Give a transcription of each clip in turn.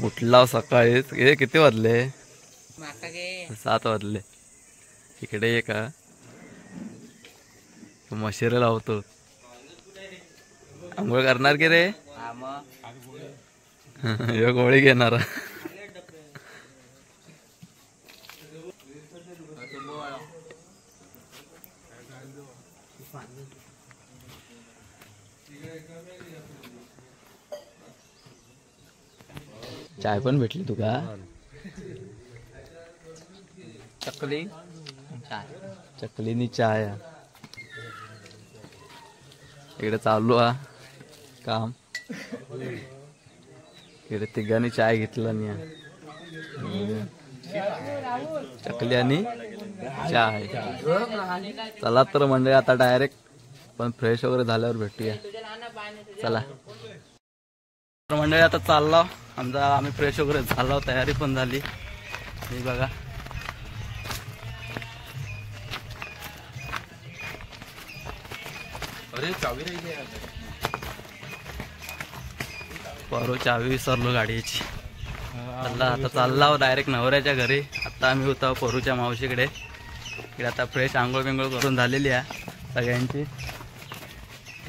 उठला सकाळीच. हे किती वाजले? 7 वाजले. इकडे ये का मशिरे लावतो. आंघोळ करणार की रे? यो गोळी घेणार. चाय पण भेटली तुका? चकली चकलीनी चाय. इकडे चालू हा काम. इकडे तिघांनी चाय घेतला नाही. चकली आणि चाय. चला तर म्हणजे आता डायरेक्ट पण फ्रेश वगैरे झाल्यावर भेटूया. चला तर मंडळी आता चाललो आमचा. आम्ही फ्रेश वगैरे झालो, तयारी पण झाली. हे बघा अरे चावी राहिली. परो चावी विसरलो गाडीची. आता चालला डायरेक्ट नवऱ्याच्या घरी. आता आम्ही होतो परूच्या मावशीकडे. इकडे आता फ्रेश आंघोळ बिंघोळ करून झालेली आहे सगळ्यांची.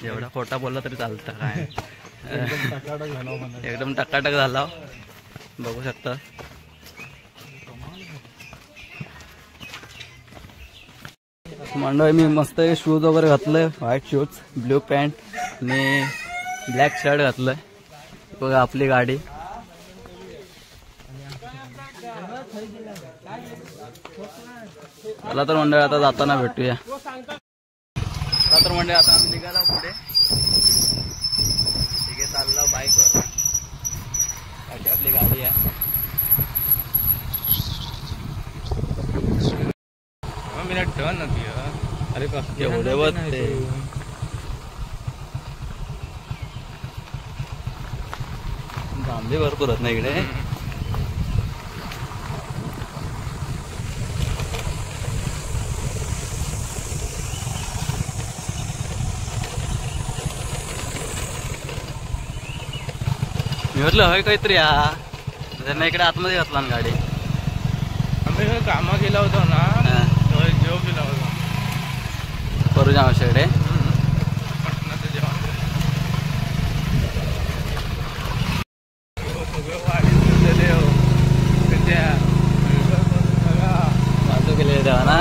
एवढा खोटा बोलला तरी चालतं काय. एकदम टकाटक झाला बघू शकता. मंडळी मी मस्त शूज वगैरे घातलंय. व्हाईट शूज, ब्ल्यू पॅन्ट आणि ब्लॅक शर्ट घातलंय. बघा आपली गाडी. चला तर मंडळी आता जाताना भेटूया. चला तर मंडळी आता आम्ही निघाला पुढे. ठीक आहे चालला बाईकवर. अशी आपली गाडी आहे. टर्न नव्हती. अरे एवढे ते जांभे भरपूर आहेत ना इकडे. मी म्हटलं हय काहीतरी हा त्यांना इकडे आतमध्ये घातला ना गाडी. आम्ही कामा गेला होतो ना, जेव गेला होता परूच्या मावशीकडे. वाजू गेले तेव्हा ना.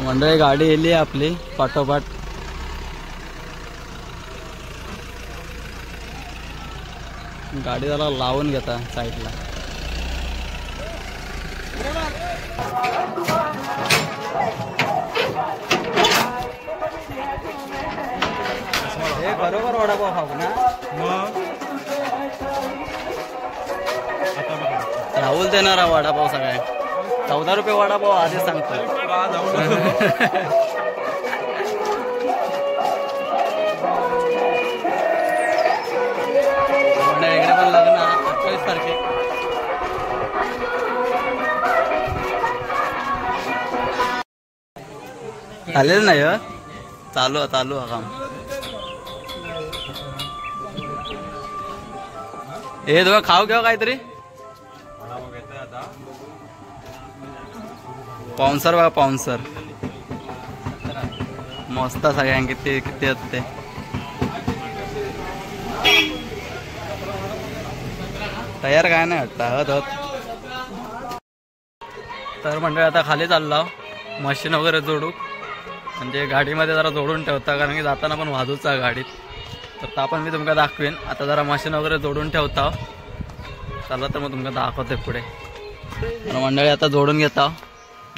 मंडळी गाडी येली आपली पाठोपाठ. गाडी जरा लावून घेता साईडला. हे बरोबर वडापाव खाऊ ना. राहुल देणार वडापाव सगळ्या. 14 रुपये वडापाव आधीच सांगतो. इकडे पण लग्न 28 तारखे. आलेलं नाही चालू चालू काम. हे तुम्ही खाऊ घ्या काहीतरी. पाऊन्सर बघा पाऊन्सर मस्त. सगळ्यां किती किती आहेत ते. तयार काय नाही वाटतं. तर मंडळी आता खाली चाललो. मशीन वगैरे जोडू म्हणजे गाडीमध्ये जरा जोडून ठेवता कारण की जाताना पण वाजूचा गाडीत. तर ता पण मी तुमका दाखवेन. आता जरा मशीन वगैरे जोडून ठेवता. चला तर मग तुमका दाखवते पुढे. तर मंडळी आता जोडून घेता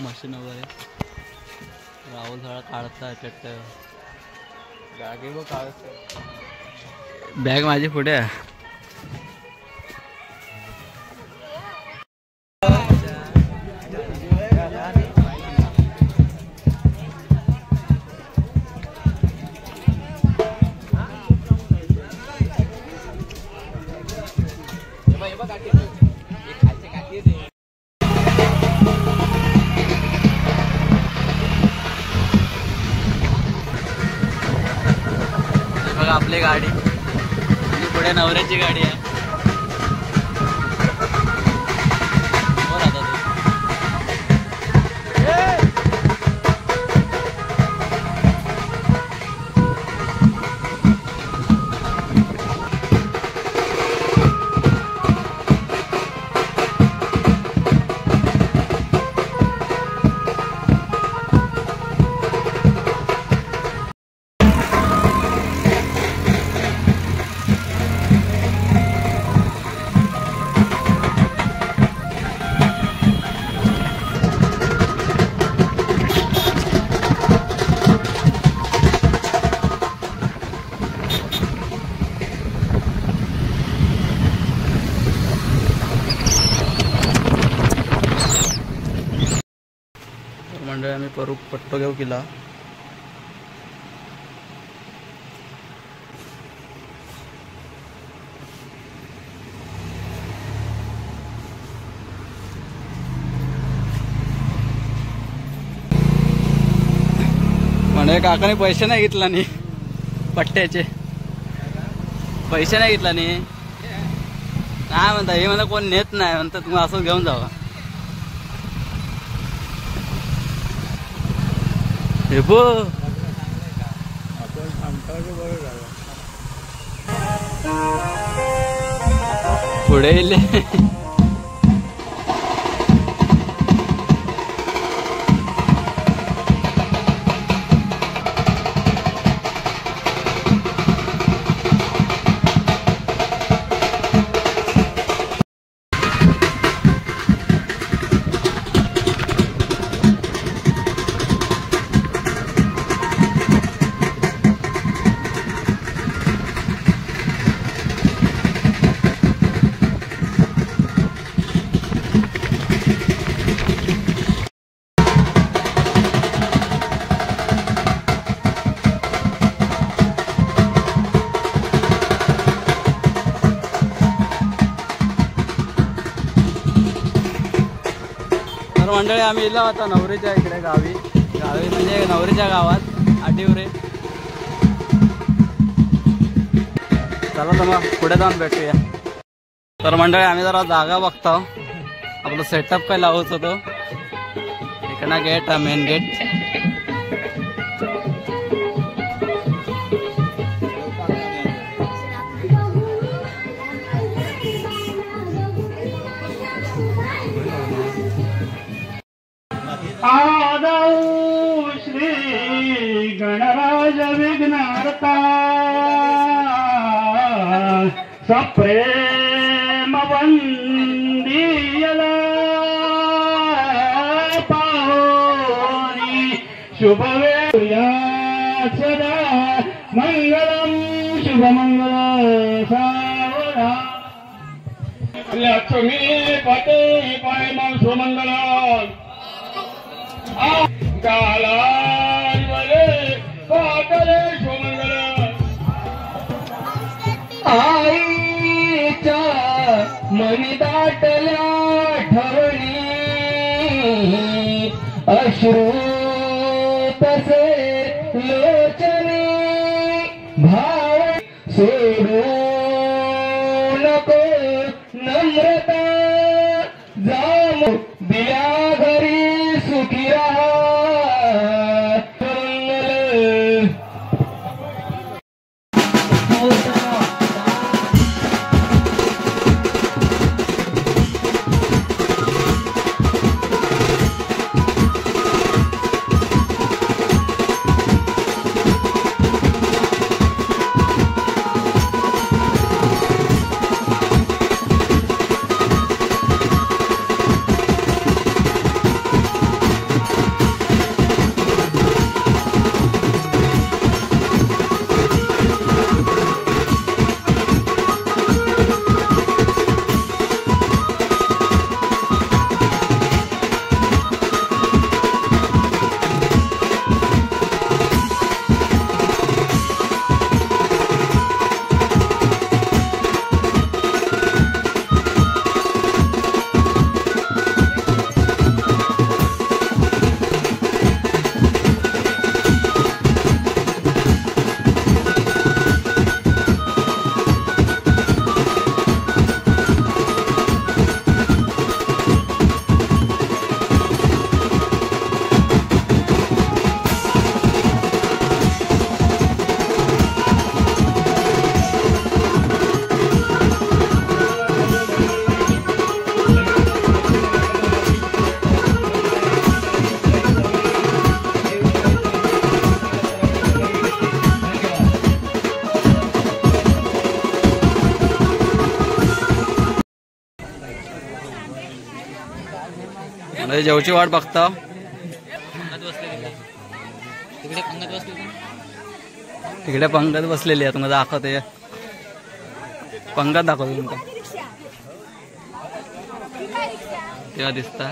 मशीन वगैरे. राहुल सगळं काढता बॅग माझी पुढे आहे. आपली गाडी आणि पुढे नवऱ्याची गाडी आहे. मंडळी आम्ही पट्टो घेऊ केला. म्हणजे काकाने पैसे नाही घेतला नी पट्ट्याचे. पैसे नाही घेतला नी. काय म्हणता हे मला कोण नेत नाही म्हणतात. तुम्ही असं घेऊन जावा. हे बो पुढे येले. मंडळी आम्ही इला होता नवरीच्या इकडे गावी म्हणजे नवरीच्या गावात आटिवरे. चला तर मग पुढे जाऊन भेटूया. तर मंडळी आम्ही जरा जागा बघतो. आपलं सेटअप काय लावत होतो. इकडनं गेट मेन गेट. आदौ श्री गणराज विघ्नहर्ता सप्रेम वंदीयला पाहोनी शुभवेळा सदा मंगलम शुभमंगल सावधा लक्ष्मी पते पायमं सुमंगलम कालावले पाटले सुमंगल आईच्या मनी दाटल्या ठरणी अश्रू तसे लोचनी भाव सोडू नको नम्रता जाम दिल्या घरी सुखी राहा. म्हणजे जेवची वाट बघता. तिकडे पंगत बसलेली आहे. तुम्हाला दाखवते पंगत दाखवतो तुमका तेव्हा दिसता.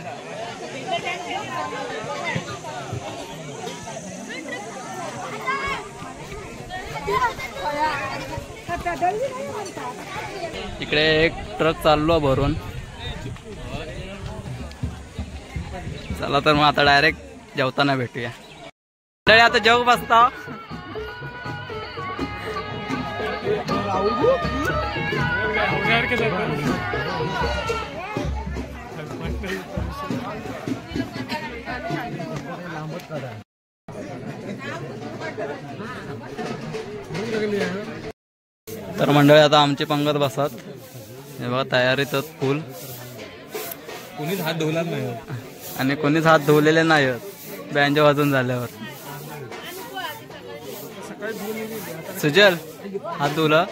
इकडे एक ट्रक चाललो भरून. चला तर मग आता डायरेक्ट जेवताना भेटूया. आता जेव बसता. तर मंडळी आता आमची पंगत बसत. हे बघा तयारीतच फुल. कोणीच हात धुवला नाही आणि कोणीच हात धुवलेले नाही बँजो वाजून झाल्यावर. सुजल हात धुवलं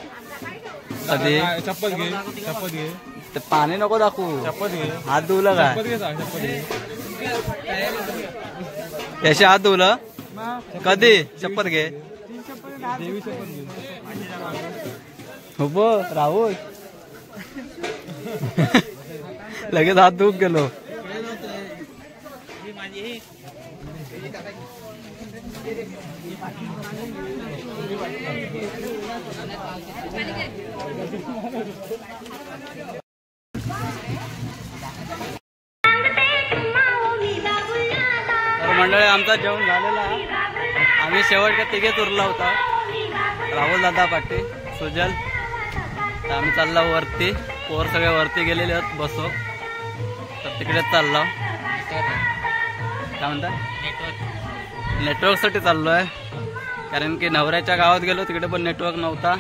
कधी? चप्पल घे, चप्पल घे. ते पाणी नको दाखवू. चप्पल घे. हात धुवलं काय? चप्पल घे. याशी हात धुवलं कधी? चप्पल घे. देवी चप्पल घे. हो राहुल लगेच हात धुवून गेलो. तर मंडळी आमचा जेवण झालेला. आम्ही शेवटच्या तिघेच उरला होता. राहुल दादा पाटील सुजल. तर आम्ही चालला वरती. पोर सगळे वरती गेलेले आहेत बसो. तर तिकडेच चाललो. काय म्हणता? नेटवर्कसाठी चाललोय. कारण की नवऱ्याच्या गावात गेलो तिकडे पण नेटवर्क नव्हता.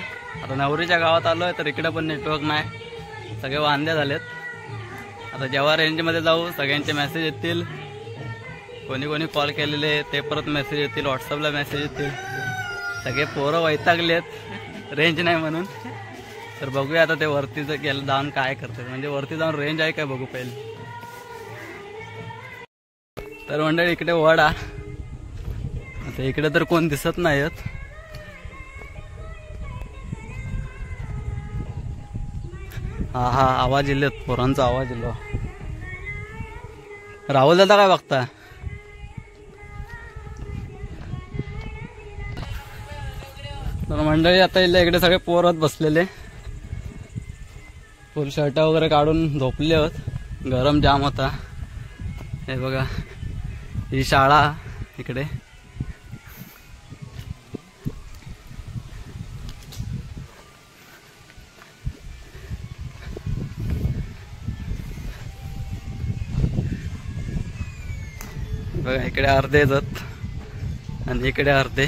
आता नवरीच्या गावात आलोय तर इकडे पण नेटवर्क नाही. सगळे वांदे झालेत. आता जेव्हा रेंजमध्ये जाऊ सगळ्यांचे मेसेज येतील. कोणी कोणी कॉल केलेले ते परत मेसेज येतील. व्हॉट्सअपला मेसेज येतील. सगळे पोरं वैतागलेत रेंज नाही म्हणून. तर बघूया आता ते वरती गेलं जाऊन काय करतात. म्हणजे वरती जाऊन रेंज आहे काय बघू पहिले. तर मंडळी इकडे वडा. आता इकडे तर कोण दिसत नाहीत. हा हा आवाज इलेत. पोरांचा आवाज इलो. राहुल दादा काय बघता? तर मंडळी आता इकडे सगळे पोरत बसलेले. फुल शर्ट वगैरे काढून झोपले होत. गरम जाम होता. हे बघा ही शाळा इकडे. बघा इकडे अर्धे येतात आणि इकडे अर्धे.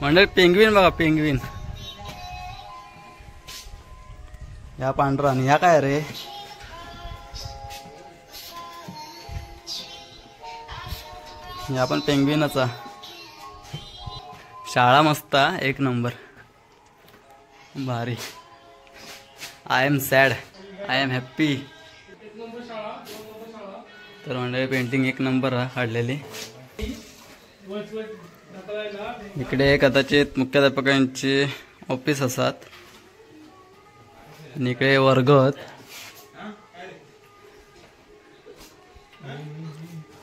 म्हणजे पेंग्विन बघा पेंग्विन. या पांढरा आणि ह्या काय रे? या पण पेंग्विनचा. शाळा मस्त एक नंबर भारी. I am sad I am happy. तर म्हणजे पेंटिंग एक नंबर काढलेली. इकडे कदाचित मुख्याध्यापकांचे ऑफिस असतात आणि इकडे वर्ग आहेत.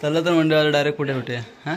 चला तर म्हणजे डायरेक्ट कुठे कुठे हा.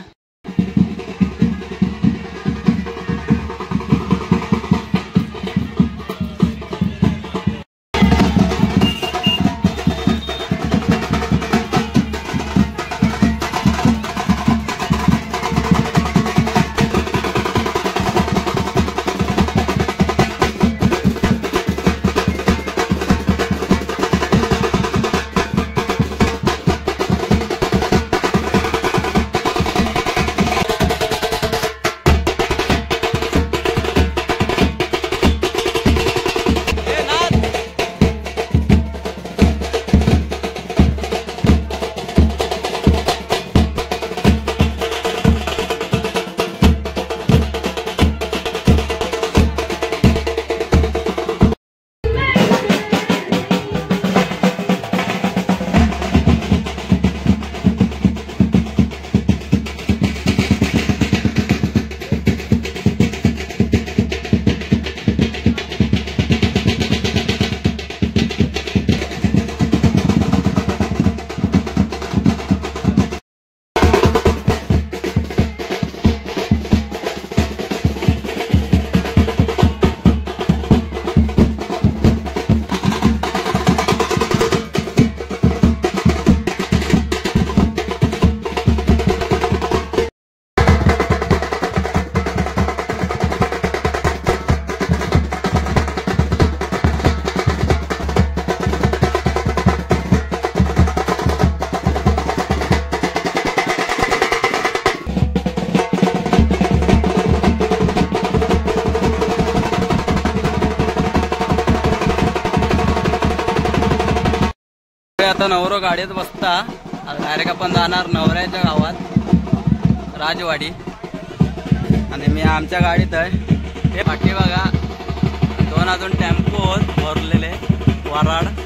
आता नवरो गाडीत बसता डायरेक्ट आपण जाणार नवऱ्याच्या गावात राजवाडी आणि मी आमच्या गाडीत आहे. हे पाठी बघा 2 अजून टेम्पो भरलेले वराड.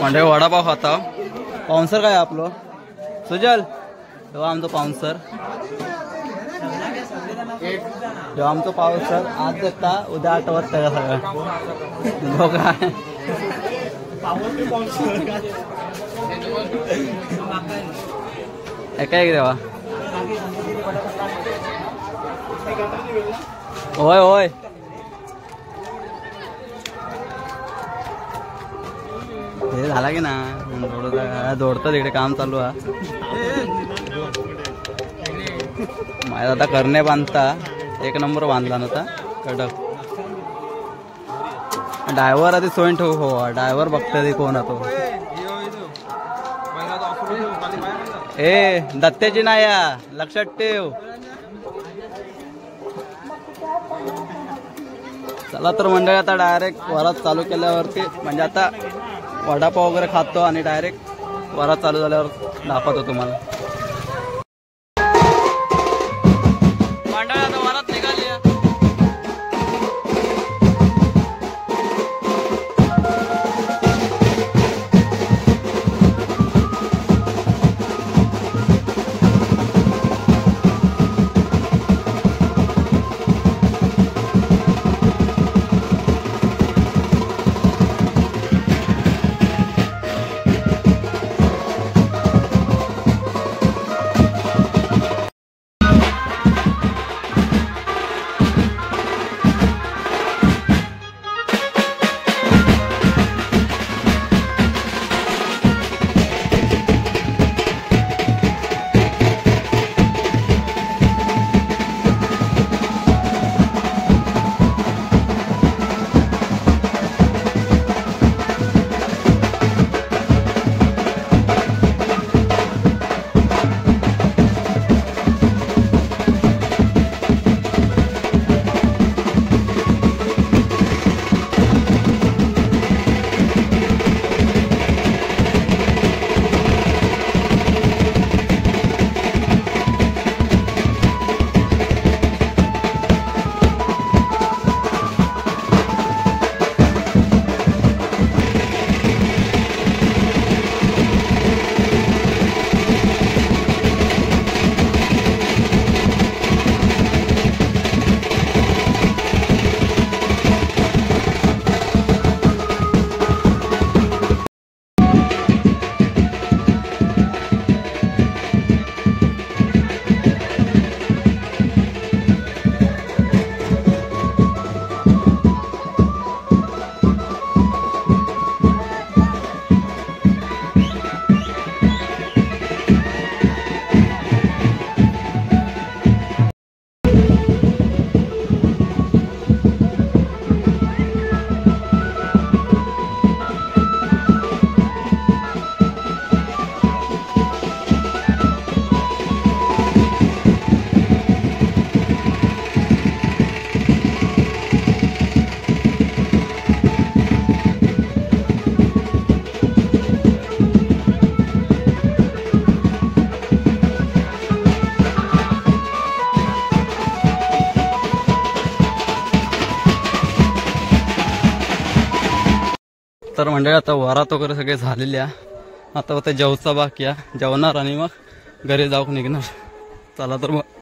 म्हणजे वडापाव खाता. पाऊन्सर काय आपलं सुजल तेव्हा आमचं पाऊन्सर तेव्हा आमचं पाऊन्सर आज देखता उद्या आठवत का सगळं बघा. काय देवा होय होय हे झाला की ना जोडतं तिकडे काम चालू आहे. माझा आता करणे बांधता 1 नंबर बांधला नव्हता कडक. ड्रायव्हर आधी सोयन ठेवू. हो ड्रायव्हर बघता ते कोण तो ए दत्त्याची नाही या लक्षात ठेव. चला तर मंडळी आता डायरेक्ट वरात चालू केल्यावरती म्हणजे आता वडापाव वगैरे खातो आणि डायरेक्ट वरात चालू झाल्यावर दाखवतो तुम्हाला. मंडळी आता वरात निघाली. तर मंडळी आता वरात वगैरे सगळे झालेले आहे. आता होते जेवचा बाकी आहे, जेवणार आणि मग घरी जाऊन निघणार. चला तर मग